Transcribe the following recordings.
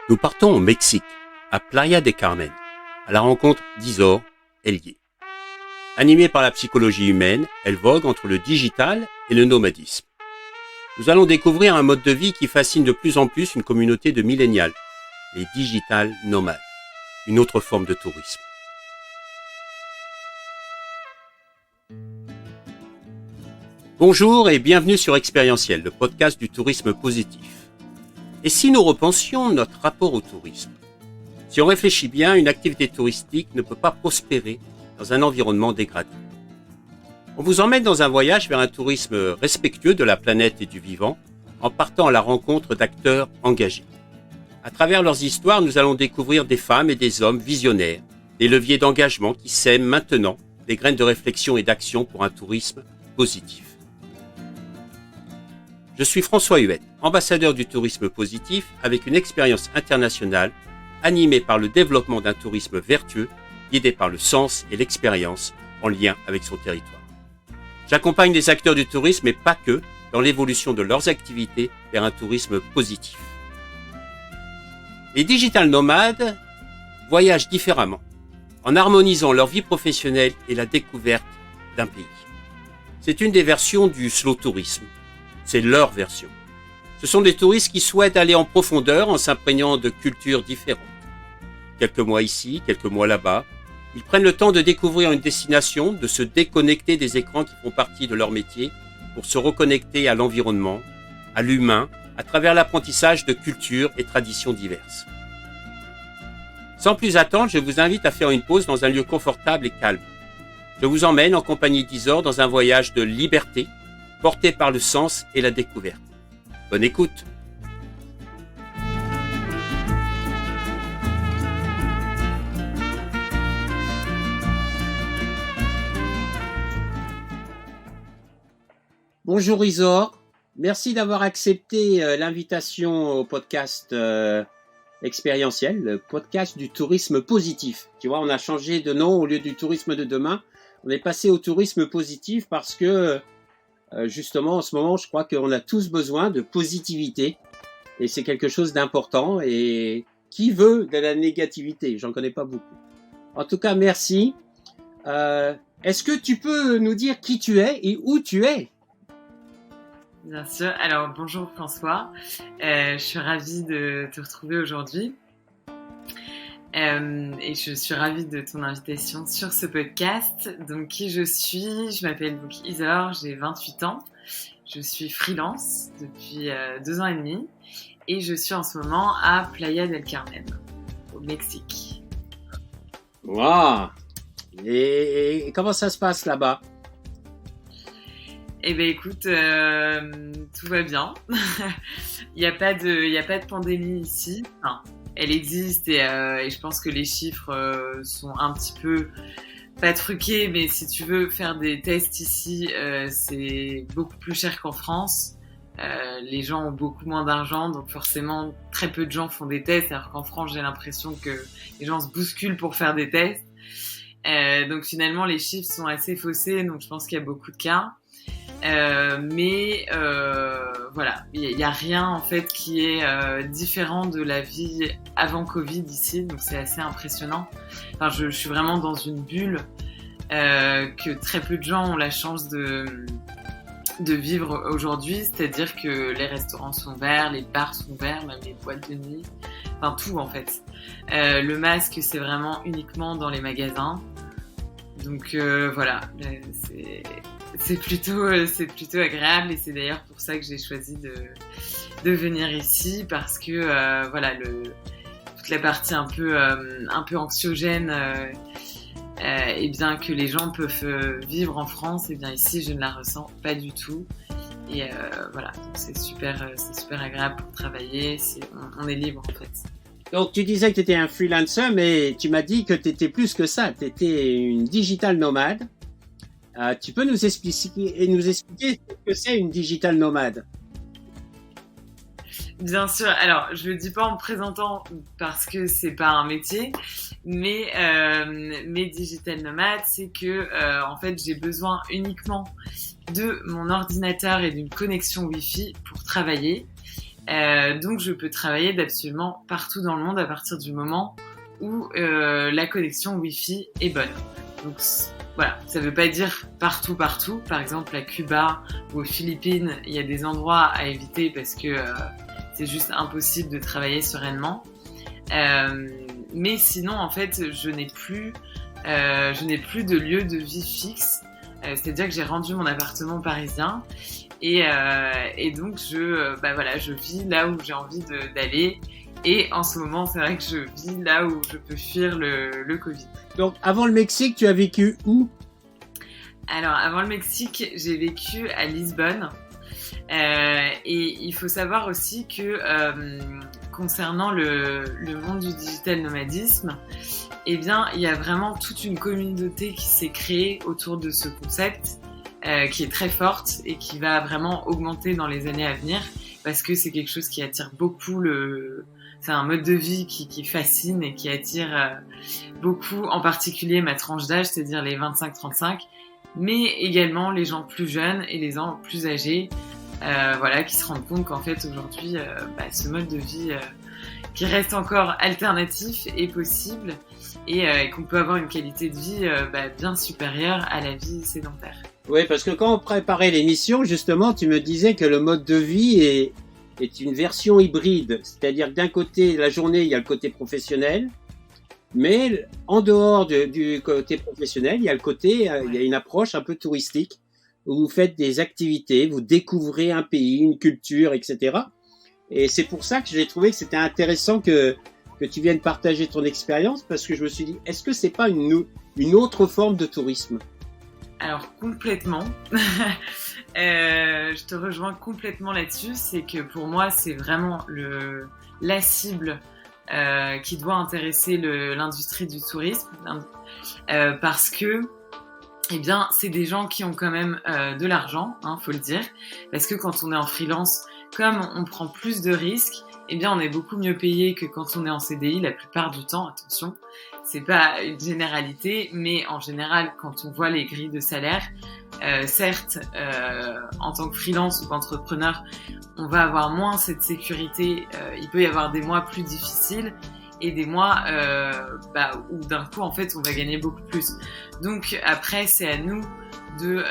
Nous partons au Mexique, à Playa del Carmen, à la rencontre d'Isor Ellié. Animée par la psychologie humaine, elle vogue entre le digital et le nomadisme. Nous allons découvrir un mode de vie qui fascine de plus en plus une communauté de millénials, les digital nomades, une autre forme de tourisme. Bonjour et bienvenue sur Expérientiel, le podcast du tourisme positif. Et si nous repensions notre rapport au tourisme? Si on réfléchit bien, une activité touristique ne peut pas prospérer dans un environnement dégradé. On vous emmène dans un voyage vers un tourisme respectueux de la planète et du vivant, en partant à la rencontre d'acteurs engagés. À travers leurs histoires, nous allons découvrir des femmes et des hommes visionnaires, des leviers d'engagement qui sèment maintenant des graines de réflexion et d'action pour un tourisme positif. Je suis François Huette, ambassadeur du tourisme positif avec une expérience internationale animée par le développement d'un tourisme vertueux, guidé par le sens et l'expérience en lien avec son territoire. J'accompagne les acteurs du tourisme et pas que dans l'évolution de leurs activités vers un tourisme positif. Les digital nomades voyagent différemment, en harmonisant leur vie professionnelle et la découverte d'un pays. C'est une des versions du slow tourisme. C'est leur version. Ce sont des touristes qui souhaitent aller en profondeur en s'imprégnant de cultures différentes. Quelques mois ici, quelques mois là-bas, ils prennent le temps de découvrir une destination, de se déconnecter des écrans qui font partie de leur métier pour se reconnecter à l'environnement, à l'humain, à travers l'apprentissage de cultures et traditions diverses. Sans plus attendre, je vous invite à faire une pause dans un lieu confortable et calme. Je vous emmène en compagnie d'Isor dans un voyage de liberté, porté par le sens et la découverte. Bonne écoute! Bonjour Isor, merci d'avoir accepté l'invitation au podcast Expérientiel, le podcast du tourisme positif. Tu vois, on a changé de nom au lieu du tourisme de demain. On est passé au tourisme positif parce que justement, en ce moment, je crois qu'on a tous besoin de positivité et c'est quelque chose d'important. Et qui veut de la négativité? J'en connais pas beaucoup. En tout cas, merci. Est-ce que tu peux nous dire qui tu es et où tu es? Bien sûr. Alors, bonjour François. Je suis ravie de te retrouver aujourd'hui. Et je suis ravie de ton invitation sur ce podcast. Donc, qui je suis? Je m'appelle donc Isor, j'ai 28 ans. Je suis freelance depuis 2 ans et demi. Et je suis en ce moment à Playa del Carmen, au Mexique. Waouh! Et comment ça se passe là-bas? Eh ben écoute, tout va bien. Il n'y a pas de pandémie ici. Enfin, elle existe et je pense que les chiffres sont un petit peu pas truqués, mais si tu veux faire des tests ici, c'est beaucoup plus cher qu'en France. Les gens ont beaucoup moins d'argent, donc forcément très peu de gens font des tests, alors qu'en France j'ai l'impression que les gens se bousculent pour faire des tests. Donc finalement les chiffres sont assez faussés, donc je pense qu'il y a beaucoup de cas. Mais voilà, il y a rien en fait qui est différent de la vie avant Covid ici, donc c'est assez impressionnant. Enfin, je suis vraiment dans une bulle que très peu de gens ont la chance de vivre aujourd'hui, c'est-à-dire que les restaurants sont ouverts, les bars sont ouverts, même les boîtes de nuit, enfin tout en fait. Le masque, c'est vraiment uniquement dans les magasins. Donc voilà, c'est plutôt agréable et c'est d'ailleurs pour ça que j'ai choisi de venir ici parce que voilà toute la partie un peu anxiogène et bien que les gens peuvent vivre en France, et bien ici je ne la ressens pas du tout et voilà, donc c'est super agréable pour travailler, on est libre en fait. Donc, tu disais que tu étais un freelancer, mais tu m'as dit que tu étais plus que ça. Tu étais une digital nomade. Tu peux nous expliquer ce que c'est une digital nomade? Bien sûr. Alors, je le dis pas en me présentant parce que c'est pas un métier, mais digital nomade, c'est que en fait, j'ai besoin uniquement de mon ordinateur et d'une connexion Wi-Fi pour travailler. Donc je peux travailler d'absolument partout dans le monde à partir du moment où la connexion Wi-Fi est bonne. Donc voilà, ça veut pas dire partout. Par exemple, à Cuba ou aux Philippines, il y a des endroits à éviter parce que c'est juste impossible de travailler sereinement. Mais sinon, en fait, je n'ai plus de lieu de vie fixe. C'est-à-dire que j'ai rendu mon appartement parisien et donc je vis là où j'ai envie d'aller. Et en ce moment, c'est vrai que je vis là où je peux fuir le Covid. Donc, avant le Mexique, tu as vécu où ? Alors, avant le Mexique, j'ai vécu à Lisbonne. Et il faut savoir aussi que concernant le monde du digital nomadisme, eh bien, il y a vraiment toute une communauté qui s'est créée autour de ce concept, qui est très forte et qui va vraiment augmenter dans les années à venir, parce que c'est quelque chose qui attire beaucoup c'est un mode de vie qui fascine et qui attire beaucoup, en particulier ma tranche d'âge, c'est-à-dire les 25-35, mais également les gens plus jeunes et les gens plus âgés, qui se rendent compte qu'en fait aujourd'hui, ce mode de vie qui reste encore alternatif est possible et qu'on peut avoir une qualité de vie bien supérieure à la vie sédentaire. Oui, parce que quand on préparait l'émission, justement, tu me disais que le mode de vie est une version hybride. C'est-à-dire que d'un côté, la journée, il y a le côté professionnel, mais en dehors du côté professionnel, il y a il y a une approche un peu touristique, où vous faites des activités, vous découvrez un pays, une culture, etc. Et c'est pour ça que j'ai trouvé que c'était intéressant que tu viennes partager ton expérience, parce que je me suis dit, est-ce que c'est pas une autre forme de tourisme ? Alors complètement, je te rejoins complètement là-dessus, c'est que pour moi c'est vraiment la cible qui doit intéresser l'industrie du tourisme, parce que c'est des gens qui ont quand même de l'argent, faut le dire, parce que quand on est en freelance, comme on prend plus de risques, on est beaucoup mieux payé que quand on est en CDI la plupart du temps, attention. C'est pas une généralité, mais en général, quand on voit les grilles de salaire, certes, en tant que freelance ou qu'entrepreneur, on va avoir moins cette sécurité. Il peut y avoir des mois plus difficiles et des mois où d'un coup, en fait, on va gagner beaucoup plus. Donc après, c'est à nous de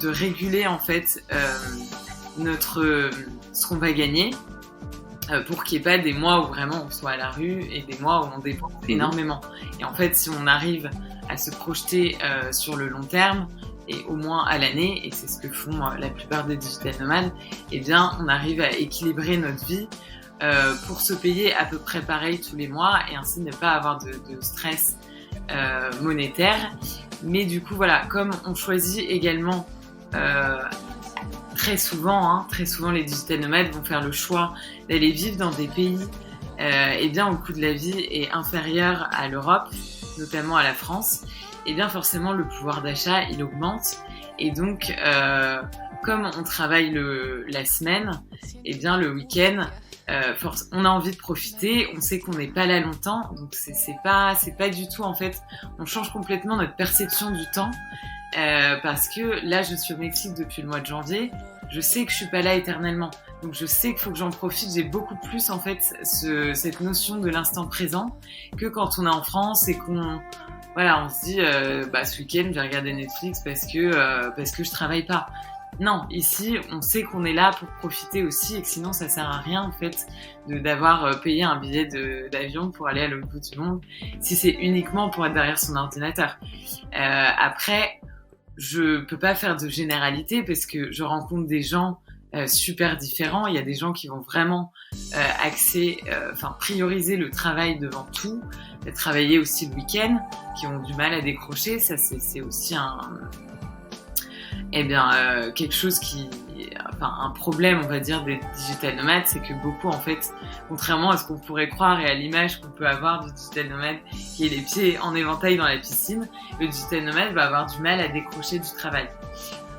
réguler en fait ce qu'on va gagner. Pour qu'il n'y ait pas des mois où vraiment on soit à la rue et des mois où on dépense énormément. Et en fait, si on arrive à se projeter sur le long terme, et au moins à l'année, et c'est ce que font la plupart des digital nomades, on arrive à équilibrer notre vie pour se payer à peu près pareil tous les mois et ainsi ne pas avoir de stress monétaire. Mais du coup, voilà, comme on choisit également très souvent, les digital nomades vont faire le choix d'aller vivre dans des pays où le coût de la vie est inférieur à l'Europe, notamment à la France. Forcément, le pouvoir d'achat, il augmente. Et donc, comme on travaille la semaine, le week-end, on a envie de profiter. On sait qu'on n'est pas là longtemps. Donc, c'est pas du tout, en fait, on change complètement notre perception du temps. Parce que là, je suis au Mexique depuis le mois de janvier. Je sais que je suis pas là éternellement. Donc, je sais qu'il faut que j'en profite. J'ai beaucoup plus, en fait, cette notion de l'instant présent que quand on est en France et on se dit, ce week-end, je vais regarder Netflix parce que je travaille pas. Non, ici, on sait qu'on est là pour profiter aussi et que sinon, ça sert à rien, en fait, d'avoir payé un billet d'avion pour aller à l'autre bout du monde si c'est uniquement pour être derrière son ordinateur. Après, je peux pas faire de généralité parce que je rencontre des gens super différents. Il y a des gens qui vont vraiment prioriser le travail devant tout, travailler aussi le week-end, qui ont du mal à décrocher. Ça, c'est aussi quelque chose un problème, on va dire, des digital nomades, c'est que beaucoup, en fait, contrairement à ce qu'on pourrait croire et à l'image qu'on peut avoir du digital nomade qui est les pieds en éventail dans la piscine, le digital nomade va avoir du mal à décrocher du travail.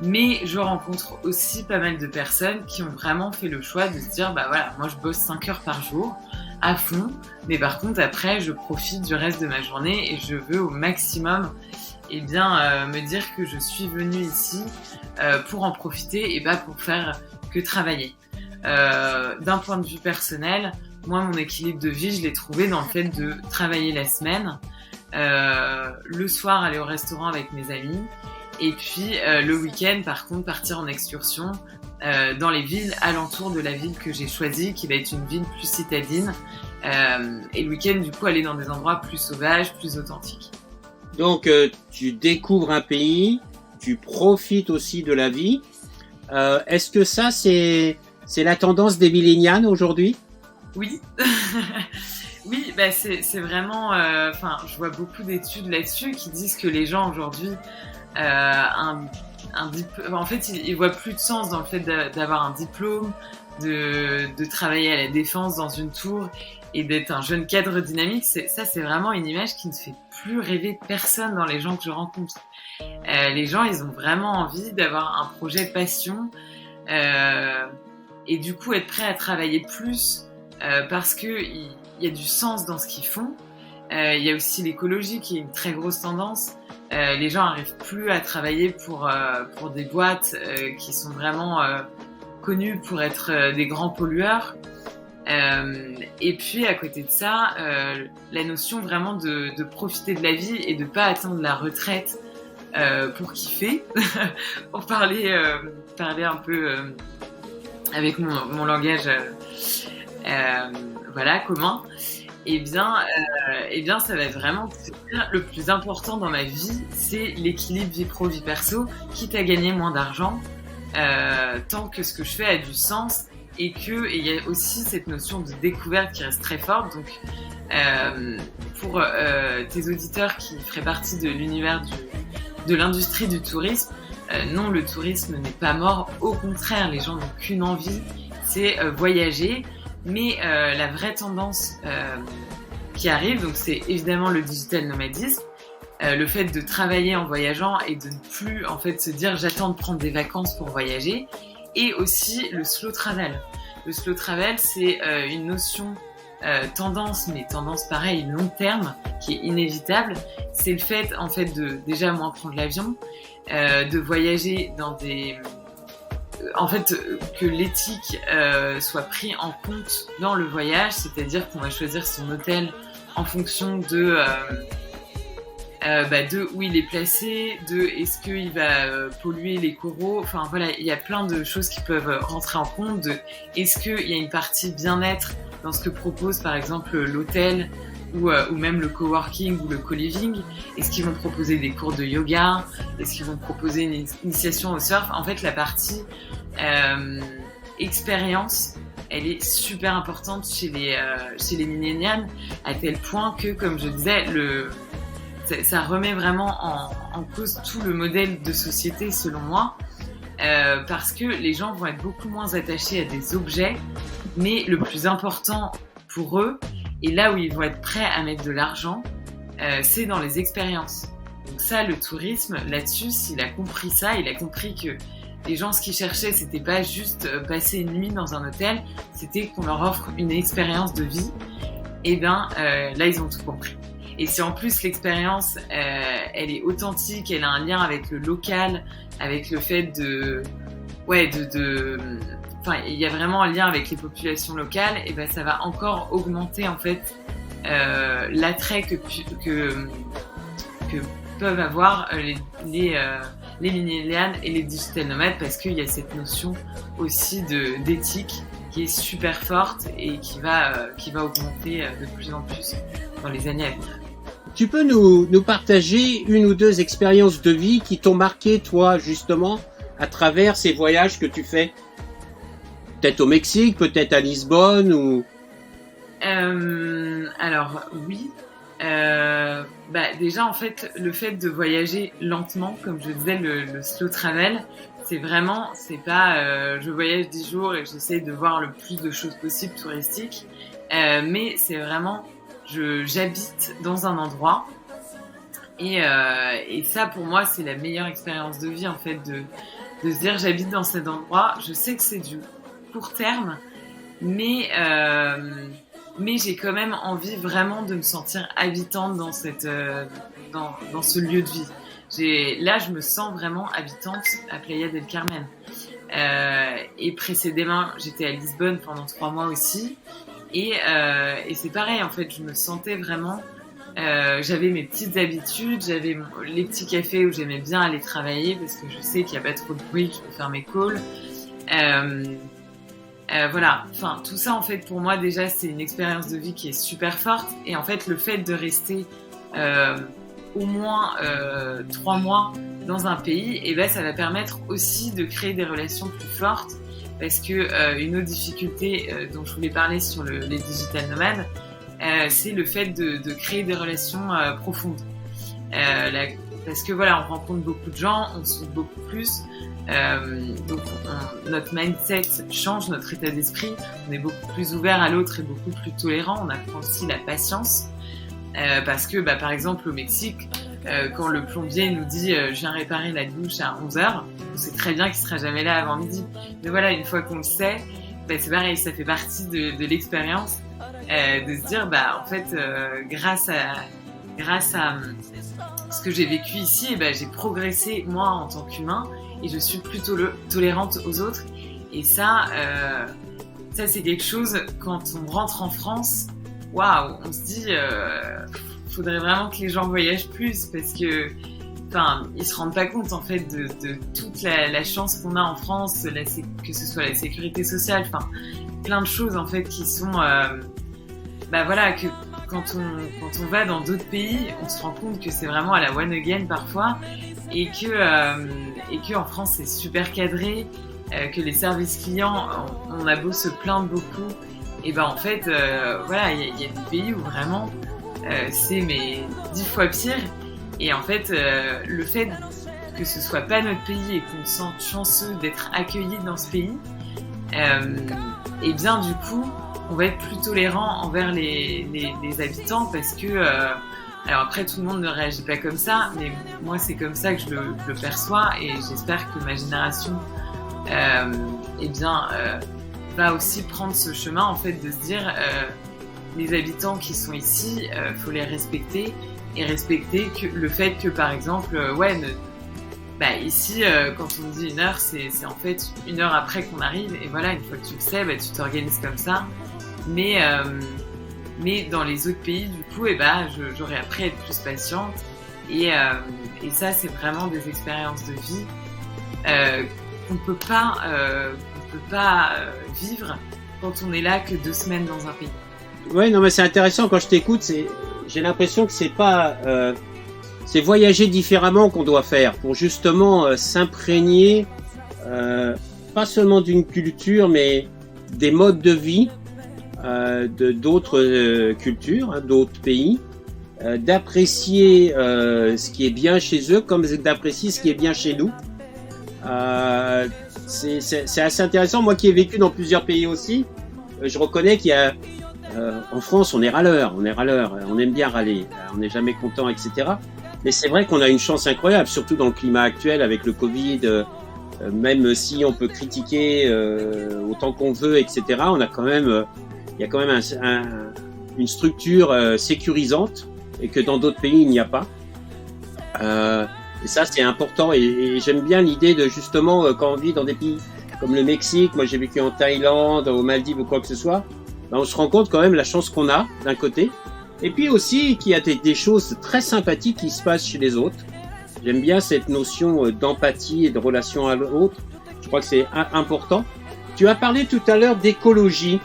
Mais je rencontre aussi pas mal de personnes qui ont vraiment fait le choix de se dire, moi je bosse 5 heures par jour, à fond, mais par contre après je profite du reste de ma journée et je veux au maximum me dire que je suis venue ici pour en profiter et pas pour faire que travailler. D'un point de vue personnel, moi, mon équilibre de vie, je l'ai trouvé dans le fait de travailler la semaine, le soir aller au restaurant avec mes amis, et puis le week-end, par contre, partir en excursion dans les villes alentours de la ville que j'ai choisie, qui va être une ville plus citadine, et le week-end, du coup, aller dans des endroits plus sauvages, plus authentiques. Donc, tu découvres un pays, tu profites aussi de la vie. Est-ce que ça, c'est la tendance des millénials aujourd'hui ? Oui, oui, bah c'est vraiment. Enfin, je vois beaucoup d'études là-dessus qui disent que les gens aujourd'hui, en fait, ils voient plus de sens dans le fait d'avoir un diplôme, de travailler à la défense dans une tour et d'être un jeune cadre dynamique. Ça, c'est vraiment une image qui ne fait plus rêver personne dans les gens que je rencontre. Les gens, ils ont vraiment envie d'avoir un projet passion et du coup être prêt à travailler plus. Parce que il y a du sens dans ce qu'ils font. Il y a aussi l'écologie qui est une très grosse tendance. Les gens n'arrivent plus à travailler pour des boîtes qui sont vraiment connues pour être des grands pollueurs. Et puis à côté de ça, la notion vraiment de profiter de la vie et de pas attendre la retraite pour kiffer, pour parler un peu avec mon langage. Voilà, commun, eh bien, ça va être vraiment le plus important dans ma vie, c'est l'équilibre vie pro, vie perso, quitte à gagner moins d'argent, tant que ce que je fais a du sens et il y a aussi cette notion de découverte qui reste très forte. Donc, pour tes auditeurs qui feraient partie de l'univers de l'industrie du tourisme, non, le tourisme n'est pas mort, au contraire, les gens n'ont qu'une envie, c'est voyager. Mais la vraie tendance qui arrive, donc c'est évidemment le digital nomadisme, le fait de travailler en voyageant et de ne plus en fait se dire j'attends de prendre des vacances pour voyager, et aussi le slow travel. Le slow travel, c'est une notion tendance, mais tendance pareil long terme, qui est inévitable. C'est le fait en fait de déjà moins prendre l'avion, de voyager dans des en fait, que l'éthique soit prise en compte dans le voyage, c'est-à-dire qu'on va choisir son hôtel en fonction de où il est placé, de est-ce qu'il va polluer les coraux. Enfin voilà, il y a plein de choses qui peuvent rentrer en compte. De est-ce qu'il y a une partie bien-être dans ce que propose par exemple l'hôtel ou même le coworking ou le co-living. Est-ce qu'ils vont proposer des cours de yoga? Est-ce qu'ils vont proposer une initiation au surf? En fait, la partie expérience, elle est super importante chez les millénials, à tel point que, comme je disais, ça remet vraiment en cause tout le modèle de société, selon moi, parce que les gens vont être beaucoup moins attachés à des objets, mais le plus important pour eux, et là où ils vont être prêts à mettre de l'argent, c'est dans les expériences. Donc ça, le tourisme, là-dessus, s'il a compris ça, il a compris que les gens, ce qu'ils cherchaient, c'était pas juste passer une nuit dans un hôtel, c'était qu'on leur offre une expérience de vie. Et bien, là, ils ont tout compris. Et si en plus l'expérience, elle est authentique, elle a un lien avec le local, avec le fait enfin, il y a vraiment un lien avec les populations locales, et ben ça va encore augmenter en fait l'attrait que peuvent avoir les millénials et les digital nomades, parce qu'il y a cette notion aussi d'éthique qui est super forte et qui va augmenter de plus en plus dans les années à venir. Tu peux nous partager une ou deux expériences de vie qui t'ont marqué, toi, justement, à travers ces voyages que tu fais? Peut-être au Mexique, peut-être à Lisbonne ou... Alors, oui. Déjà, en fait, le fait de voyager lentement, comme je disais, le slow travel, c'est pas je voyage 10 jours et j'essaie de voir le plus de choses possibles touristiques, mais c'est vraiment j'habite dans un endroit et ça pour moi c'est la meilleure expérience de vie en fait, de se dire j'habite dans cet endroit, je sais que c'est du court terme, mais j'ai quand même envie vraiment de me sentir habitante dans ce lieu de vie. Là, je me sens vraiment habitante à Playa del Carmen. Et précédemment, j'étais à Lisbonne pendant 3 mois aussi. Et c'est pareil, en fait, je me sentais vraiment... j'avais mes petites habitudes, j'avais les petits cafés où j'aimais bien aller travailler parce que je sais qu'il n'y a pas trop de bruit, que je peux faire mes calls. Voilà, enfin tout ça en fait pour moi déjà c'est une expérience de vie qui est super forte et en fait le fait de rester au moins 3 mois dans un pays, et ben ça va permettre aussi de créer des relations plus fortes parce que une autre difficulté dont je voulais parler sur les digital nomades, c'est le fait de créer des relations profondes. Parce que voilà, on rencontre beaucoup de gens, on s'ouvre beaucoup plus. Donc notre mindset change, notre état d'esprit, on est beaucoup plus ouvert à l'autre et beaucoup plus tolérant, on apprend aussi la patience parce que par exemple au Mexique quand le plombier nous dit je viens réparer la douche à 11h, on sait très bien qu'il sera jamais là avant midi, mais voilà, une fois qu'on le sait, c'est pareil, ça fait partie de l'expérience de se dire en fait grâce à ce que j'ai vécu ici, j'ai progressé moi en tant qu'humain et je suis plus tolérante aux autres. Et ça c'est quelque chose, quand on rentre en France, waouh, on se dit faudrait vraiment que les gens voyagent plus parce que ils se rendent pas compte en fait de toute la chance qu'on a en France, que ce soit la sécurité sociale, plein de choses en fait qui sont voilà, que quand on va dans d'autres pays, on se rend compte que c'est vraiment à la one again parfois et que en France c'est super cadré, que les services clients, on a beau se plaindre beaucoup, et en fait voilà, il y a des pays où vraiment c'est 10 fois pire, et en fait le fait que ce soit pas notre pays et qu'on se sente chanceux d'être accueillis dans ce pays, et bien du coup on va être plus tolérant envers les habitants parce que alors après tout le monde ne réagit pas comme ça, mais moi c'est comme ça que je le perçois, et j'espère que ma génération va aussi prendre ce chemin en fait de se dire les habitants qui sont ici, faut les respecter, et respecter le fait que par exemple ici quand on dit 1 heure, c'est en fait 1 heure après qu'on arrive, et voilà, une fois que tu le sais, tu t'organises comme ça. Mais dans les autres pays, du coup, j'aurais appris à être plus patiente. Et ça, c'est vraiment des expériences de vie qu'on ne peut pas vivre quand on est là que 2 semaines dans un pays. Ouais, non, mais c'est intéressant quand je t'écoute. J'ai l'impression que c'est pas, c'est voyager différemment qu'on doit faire pour justement s'imprégner, pas seulement d'une culture, mais des modes de vie. D'autres cultures, d'autres pays, d'apprécier ce qui est bien chez eux comme d'apprécier ce qui est bien chez nous. C'est assez intéressant. Moi qui ai vécu dans plusieurs pays aussi, je reconnais qu'il y a en France on est râleur, on aime bien râler, on n'est jamais content, etc. Mais c'est vrai qu'on a une chance incroyable, surtout dans le climat actuel avec le Covid. Même si on peut critiquer autant qu'on veut, etc. On a quand même il y a quand même une structure sécurisante, et que dans d'autres pays il n'y a pas. Et ça c'est important, et j'aime bien l'idée de justement quand on vit dans des pays comme le Mexique, moi j'ai vécu en Thaïlande, aux Maldives ou quoi que ce soit, on se rend compte quand même la chance qu'on a d'un côté, et puis aussi qu'il y a des choses très sympathiques qui se passent chez les autres. J'aime bien cette notion d'empathie et de relation à l'autre, je crois que c'est important. Tu as parlé tout à l'heure d'écologie.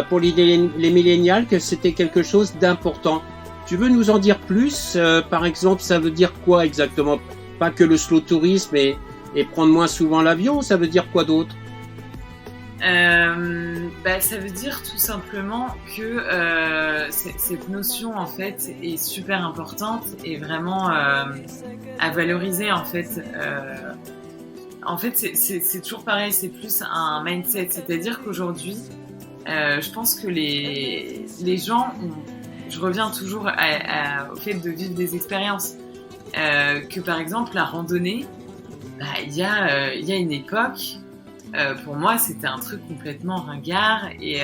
Pour les millénials, que c'était quelque chose d'important. Tu veux nous en dire plus? Par exemple, ça veut dire quoi exactement? Pas que le slow tourisme et prendre moins souvent l'avion, ça veut dire quoi d'autre? Ça veut dire tout simplement que cette notion en fait est super importante et vraiment à valoriser en fait. En fait, c'est toujours pareil, c'est plus un mindset, c'est-à-dire qu'aujourd'hui, je pense que les gens, je reviens toujours au fait de vivre des expériences, que par exemple la randonnée, il y a une époque, pour moi c'était un truc complètement ringard, et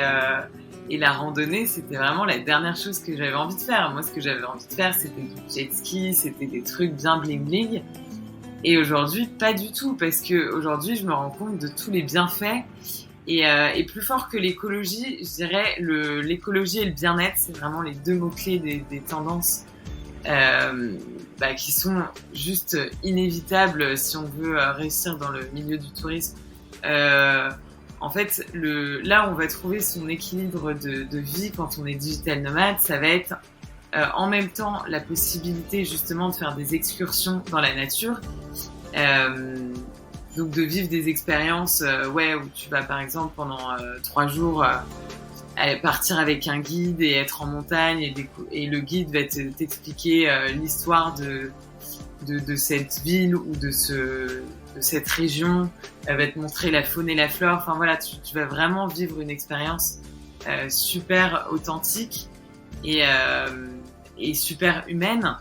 la randonnée c'était vraiment la dernière chose que j'avais envie de faire. Moi ce que j'avais envie de faire c'était du jet ski, c'était des trucs bien bling bling. Et aujourd'hui, pas du tout, parce que aujourd'hui, je me rends compte de tous les bienfaits. Et plus fort que l'écologie, je dirais l'écologie et le bien-être, c'est vraiment les deux mots-clés des tendances qui sont juste inévitables si on veut réussir dans le milieu du tourisme. En fait, là où on va trouver son équilibre de vie quand on est digital nomade, ça va être en même temps la possibilité justement de faire des excursions dans la nature. Donc de vivre des expériences où tu vas par exemple pendant 3 jours partir avec un guide et être en montagne et le guide va t'expliquer l'histoire de cette ville ou de cette région, elle va te montrer la faune et la flore. Enfin voilà, tu vas vraiment vivre une expérience super authentique et super humaine,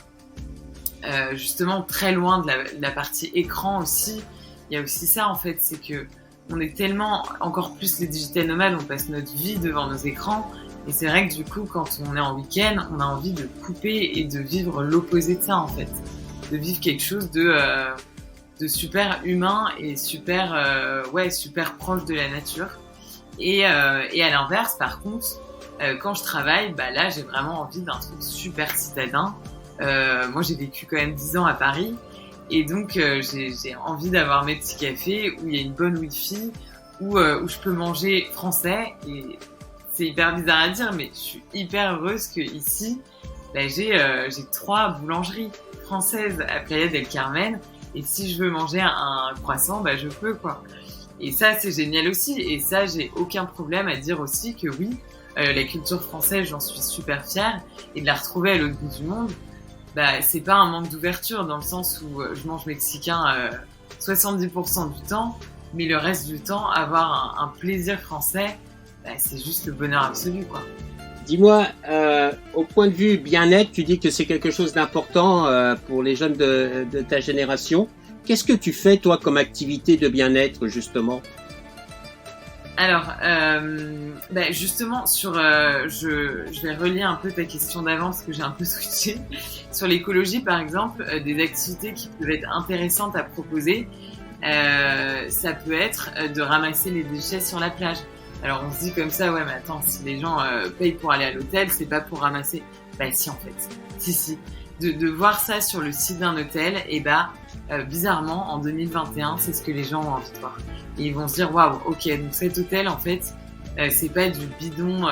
justement très loin de la partie écran aussi. Il y a aussi ça en fait, c'est que on est tellement, encore plus les digital nomades, on passe notre vie devant nos écrans, et c'est vrai que du coup quand on est en week-end, on a envie de couper et de vivre l'opposé de ça en fait, de vivre quelque chose de super humain et super proche de la nature. Et à l'inverse, par contre, quand je travaille, là j'ai vraiment envie d'un truc super citadin. Moi j'ai vécu quand même 10 ans à Paris. Et donc, j'ai envie d'avoir mes petits cafés où il y a une bonne wifi, où je peux manger français. Et c'est hyper bizarre à dire, mais je suis hyper heureuse que ici, j'ai 3 boulangeries françaises à Playa del Carmen. Et si je veux manger un croissant, je peux, quoi. Et ça, c'est génial aussi. Et ça, j'ai aucun problème à dire aussi que oui, la culture française, j'en suis super fière. Et de la retrouver à l'autre bout du monde, c'est pas un manque d'ouverture dans le sens où je mange mexicain 70% du temps, mais le reste du temps, avoir un plaisir français, c'est juste le bonheur absolu, quoi. Dis-moi, au point de vue bien-être, tu dis que c'est quelque chose d'important pour les jeunes de ta génération. Qu'est-ce que tu fais, toi, comme activité de bien-être, justement ? Alors, justement, je vais relier un peu ta question d'avant parce que j'ai un peu switché. Sur l'écologie, par exemple, des activités qui peuvent être intéressantes à proposer, ça peut être de ramasser les déchets sur la plage. Alors, on se dit comme ça, ouais, mais attends, si les gens payent pour aller à l'hôtel, c'est pas pour ramasser. Si, en fait. Si. De voir ça sur le site d'un hôtel, bizarrement, en 2021, c'est ce que les gens ont envie de voir. Et ils vont se dire, waouh, ok, donc cet hôtel, en fait, c'est pas du bidon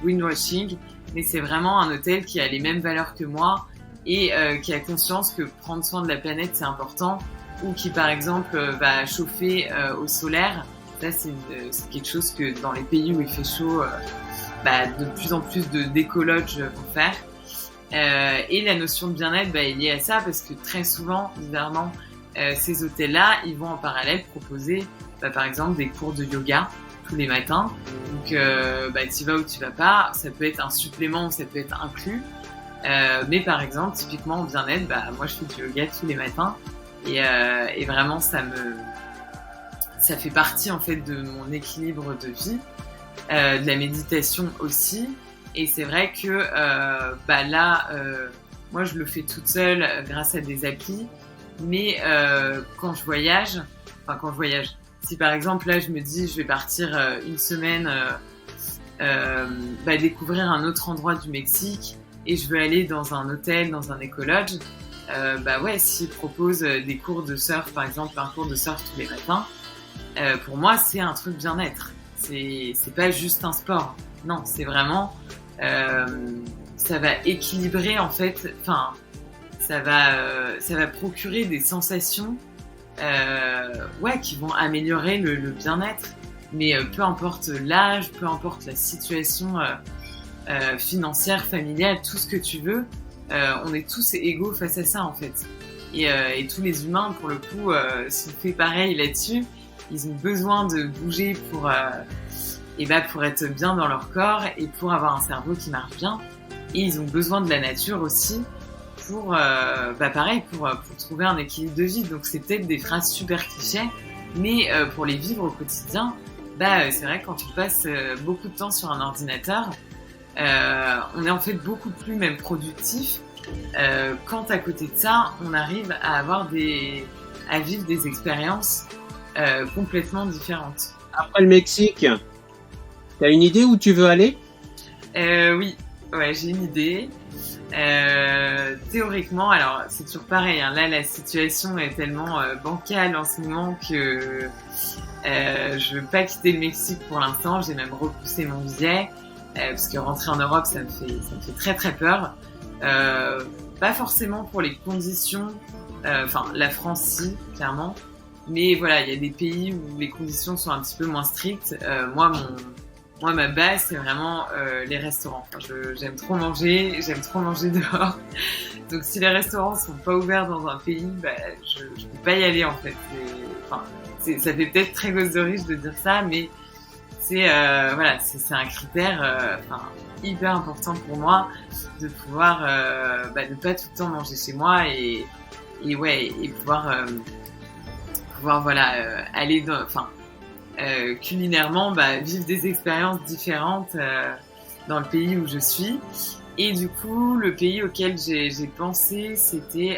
greenwashing, mais c'est vraiment un hôtel qui a les mêmes valeurs que moi et qui a conscience que prendre soin de la planète, c'est important, ou qui, par exemple, va chauffer au solaire. Ça, c'est quelque chose que dans les pays où il fait chaud, de plus en plus d'écologes vont faire. Et la notion de bien-être est liée à ça parce que très souvent, bizarrement, ces hôtels-là, ils vont en parallèle proposer, par exemple, des cours de yoga tous les matins. Donc, tu vas ou tu vas pas, ça peut être un supplément ou ça peut être inclus. Mais par exemple, typiquement en bien-être, moi je fais du yoga tous les matins et vraiment ça fait partie en fait de mon équilibre de vie, de la méditation aussi. Et c'est vrai que moi je le fais toute seule grâce à des applis. Mais quand je voyage, si par exemple là je me dis je vais partir une semaine découvrir un autre endroit du Mexique et je veux aller dans un hôtel, dans un écolodge, s'ils proposent des cours de surf, par exemple un cours de surf tous les matins, pour moi c'est un truc bien-être. C'est pas juste un sport. Non, c'est vraiment ça va équilibrer en fait, ça va procurer des sensations qui vont améliorer le bien-être, mais peu importe l'âge, peu importe la situation financière, familiale, tout ce que tu veux, on est tous égaux face à ça en fait. Et tous les humains, pour le coup, sont fait pareil là-dessus. Ils ont besoin de bouger pour être bien dans leur corps et pour avoir un cerveau qui marche bien. Et ils ont besoin de la nature aussi pour trouver un équilibre de vie. Donc c'est peut-être des phrases super clichés, mais pour les vivre au quotidien, c'est vrai que quand on passe beaucoup de temps sur un ordinateur, on est en fait beaucoup plus même productif quand à côté de ça, on arrive à avoir des à vivre des expériences complètement différentes. Après le Mexique, t'as une idée où tu veux aller? Oui, ouais, j'ai une idée. Théoriquement, alors c'est toujours pareil, hein, là la situation est tellement bancale en ce moment que je veux pas quitter le Mexique pour l'instant. J'ai même repoussé mon billet parce que rentrer en Europe ça me fait très très peur. Pas forcément pour les conditions, enfin la France si clairement, mais voilà il y a des pays où les conditions sont un petit peu moins strictes. Moi, ma base, c'est vraiment les restaurants. Enfin, j'aime trop manger dehors. Donc, si les restaurants sont pas ouverts dans un pays, bah, je peux pas y aller en fait. Ça fait peut-être très gosse de riche de dire ça, mais c'est un critère hyper important pour moi de pouvoir de pas tout le temps manger chez moi et pouvoir aller culinairement vivre des expériences différentes dans le pays où je suis. Et du coup, le pays auquel j'ai pensé, c'était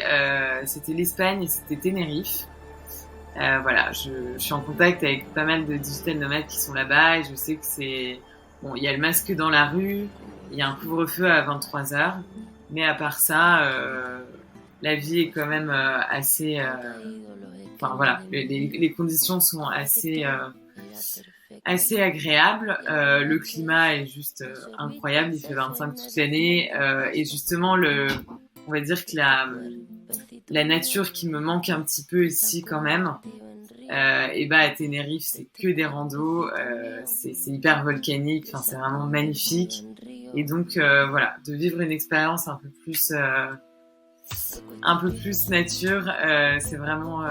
l'Espagne et c'était Tenerife. Je suis en contact avec pas mal de digital nomades qui sont là-bas et je sais que il y a le masque dans la rue, il y a un couvre-feu à 23h, mais à part ça, la vie est quand même assez... les conditions sont assez agréables. Le climat est juste incroyable, il fait 25 toute l'année. Et justement, on va dire que la nature qui me manque un petit peu ici quand même, à Tenerife, c'est que des randos, c'est hyper volcanique, c'est vraiment magnifique. Et donc, de vivre une expérience un peu plus nature, c'est vraiment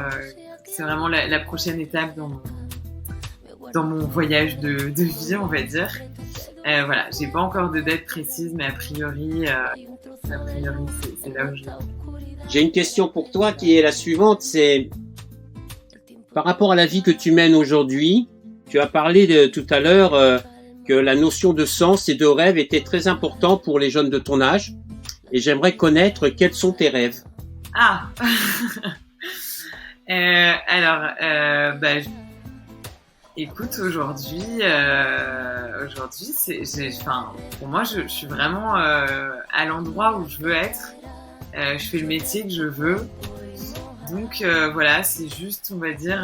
la prochaine étape dans mon voyage de vie, on va dire. J'ai pas encore de date précise, mais a priori c'est là où je vais. J'ai une question pour toi qui est la suivante, c'est par rapport à la vie que tu mènes aujourd'hui, tu as parlé tout à l'heure que la notion de sens et de rêve était très important pour les jeunes de ton âge. Et j'aimerais connaître quels sont tes rêves. Ah écoute, aujourd'hui, pour moi, je suis vraiment à l'endroit où je veux être. Je fais le métier que je veux. Donc c'est juste, on va dire,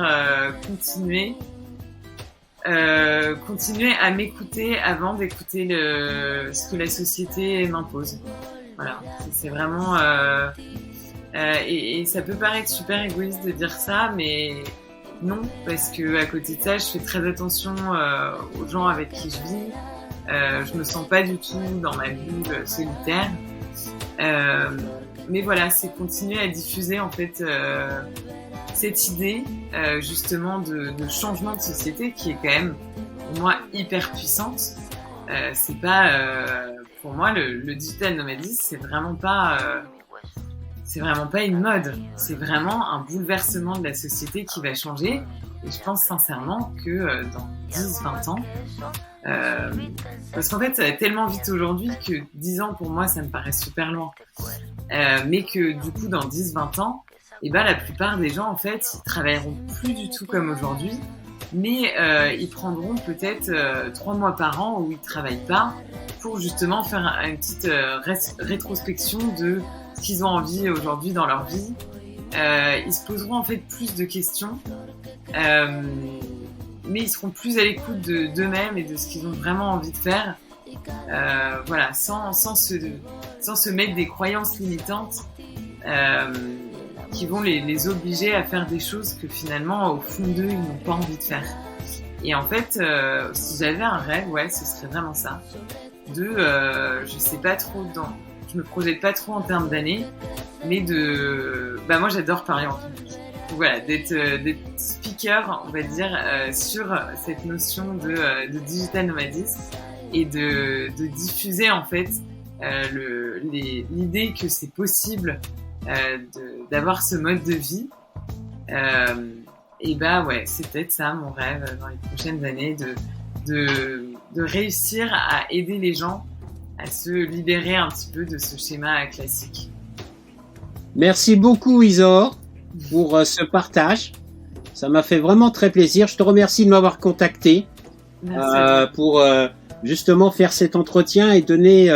continuer à m'écouter avant d'écouter ce que la société m'impose. Voilà, c'est vraiment et ça peut paraître super égoïste de dire ça, mais non, parce que à côté de ça, je fais très attention aux gens avec qui je vis. Je me sens pas du tout dans ma bulle solitaire. Mais voilà, c'est continuer à diffuser en fait cette idée justement de changement de société qui est quand même pour moi hyper puissante. C'est pas pour moi le digital nomadisme, c'est vraiment pas une mode, c'est vraiment un bouleversement de la société qui va changer. Et je pense sincèrement que dans 10-20 ans, parce qu'en fait ça va tellement vite aujourd'hui que 10 ans pour moi ça me paraît super loin, mais que du coup dans 10-20 ans, la plupart des gens en fait ils travailleront plus du tout comme aujourd'hui, mais ils prendront peut-être 3 mois par an où ils travaillent pas pour justement faire une petite rétrospection de ce qu'ils ont envie aujourd'hui dans leur vie. Ils se poseront en fait plus de questions, mais ils seront plus à l'écoute d'eux-mêmes et de ce qu'ils ont vraiment envie de faire. Sans se mettre des croyances limitantes qui vont les obliger à faire des choses que finalement au fond d'eux ils n'ont pas envie de faire. Et en fait, si j'avais un rêve, ce serait vraiment ça. Je sais pas trop je me projette pas trop en termes d'années, mais moi j'adore parler en public. Donc voilà, d'être speaker, on va dire, sur cette notion de digital nomadisme et de diffuser en fait l'idée que c'est possible d'avoir ce mode de vie. C'est peut-être ça mon rêve dans les prochaines années, de réussir à aider les gens à se libérer un petit peu de ce schéma classique. Merci beaucoup Isor. pour ce partage. Ça m'a fait vraiment très plaisir. Je te remercie de m'avoir contacté pour justement faire cet entretien et donner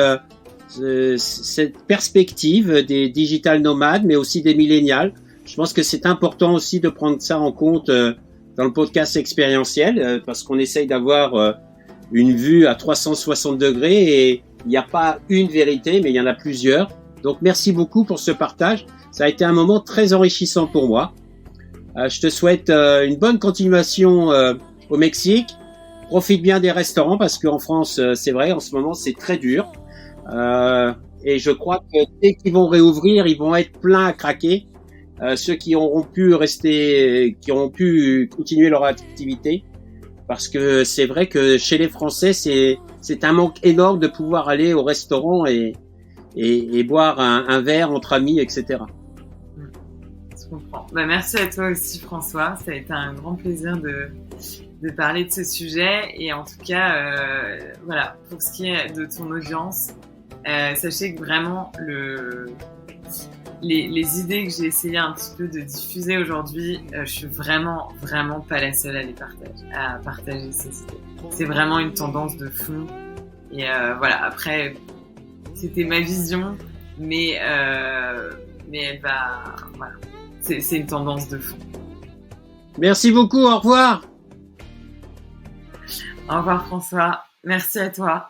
cette perspective des digital nomades, mais aussi des millénials. Je pense que c'est important aussi de prendre ça en compte dans le podcast expérientiel parce qu'on essaye d'avoir une vue à 360 degrés et il n'y a pas une vérité, mais il y en a plusieurs. Donc, merci beaucoup pour ce partage. Ça a été un moment très enrichissant pour moi. Je te souhaite une bonne continuation au Mexique. Profite bien des restaurants parce qu'en France, c'est vrai, en ce moment, c'est très dur. Et je crois que dès qu'ils vont réouvrir, ils vont être pleins à craquer. Ceux qui auront pu rester, qui auront pu continuer leur activité. Parce que c'est vrai que chez les Français, c'est un manque énorme de pouvoir aller au restaurant et boire un verre entre amis, etc. Je comprends. Merci à toi aussi, François. Ça a été un grand plaisir de parler de ce sujet. Et en tout cas, voilà, pour ce qui est de ton audience, sachez que vraiment, les idées que j'ai essayé un petit peu de diffuser aujourd'hui, je suis vraiment pas la seule à partager ces idées. C'est vraiment une tendance de fond. Et voilà, après, c'était ma vision, mais elle va... Voilà. C'est une tendance de fond. Merci beaucoup, au revoir. Au revoir François, merci à toi.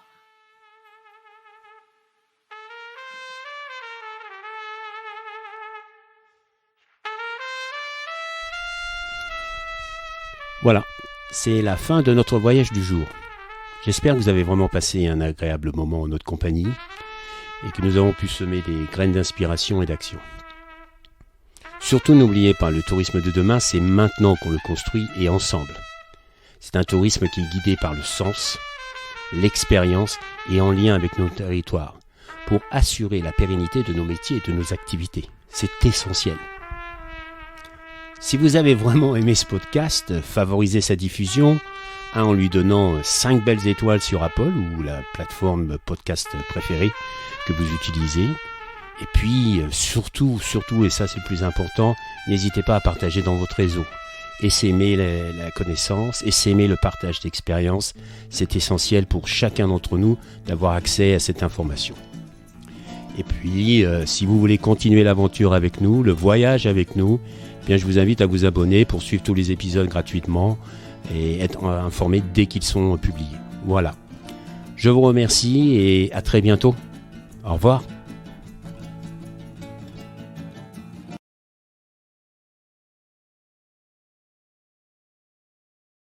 Voilà, c'est la fin de notre voyage du jour. J'espère que vous avez vraiment passé un agréable moment en notre compagnie et que nous avons pu semer des graines d'inspiration et d'action. Surtout n'oubliez pas, le tourisme de demain, c'est maintenant qu'on le construit et ensemble. C'est un tourisme qui est guidé par le sens, l'expérience et en lien avec nos territoires pour assurer la pérennité de nos métiers et de nos activités. C'est essentiel. Si vous avez vraiment aimé ce podcast, favorisez sa diffusion en lui donnant 5 belles étoiles sur Apple ou la plateforme podcast préférée que vous utilisez. Et puis, surtout, et ça c'est le plus important, n'hésitez pas à partager dans votre réseau. Essaimer la connaissance, essaimer le partage d'expérience. C'est essentiel pour chacun d'entre nous d'avoir accès à cette information. Et puis, si vous voulez continuer l'aventure avec nous, le voyage avec nous, eh bien, je vous invite à vous abonner pour suivre tous les épisodes gratuitement et être informé dès qu'ils sont publiés. Voilà. Je vous remercie et à très bientôt. Au revoir.